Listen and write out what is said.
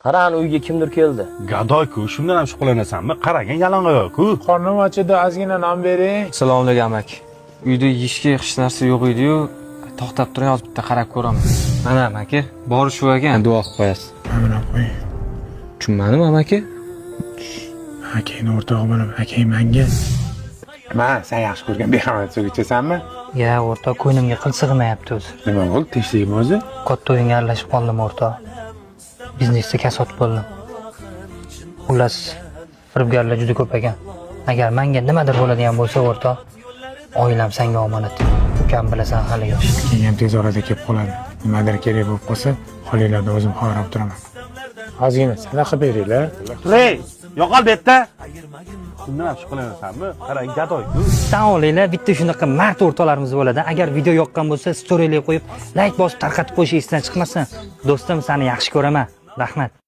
Qarani uyga kimdir keldi. Gadoy-ku, shundan ham shug'ullanasanmi? Qaragan yalang'oyoq-ku. Qornim ochidi, ozgina non bering. Assalomu alaykum amak. Uyda yeyishga hech narsa yo'q edi-yu, to'xtab turing, hozir bitta qarab ko'raman. Mana amaki, bori shu ekan, duo qilib qo'yasiz. Mana qo'y. Tushunmadim amaki? Akangni o'rtog'i bo'laman, akang menga. Sen yaxshi ko'rgan bexamat so'gichasanmi? Ya o'rtoq, ko'nglimga qil sig'mayapti o'zi. Nima bo'ldi? Tinchlikmi o'zi? Katta o'yinga aralashib qoldim o'rtoq. Biznesda kasod bo'ldim. Xullas, firibgarlar juda ko'p ekan. Agar menga nimadir bo'ladigan bo'lsa o'rtoq, oilam senga omonat. Ukam bilasan hali yosh. Keyin ham tez orada kelib qoladi. Nimadir kerak bo'lib qolsa, qolinglarda o'zim qarab turaman. Ozgina sadaqa beringlar. Ey, yo'qol bu yerda. Shundan ham shug'ullanasanmi? Qarang, gadoy-ku. Tan olinglar, bitta shunaqa mard o'rtoqlarimiz bo'ladi. Agar video yoqqan bo'lsa, storyga qo'yib, like bosib tarqatib qo'yish esdan chiqmasin. Do'stim, seni yaxshi ko'raman. Rahmat.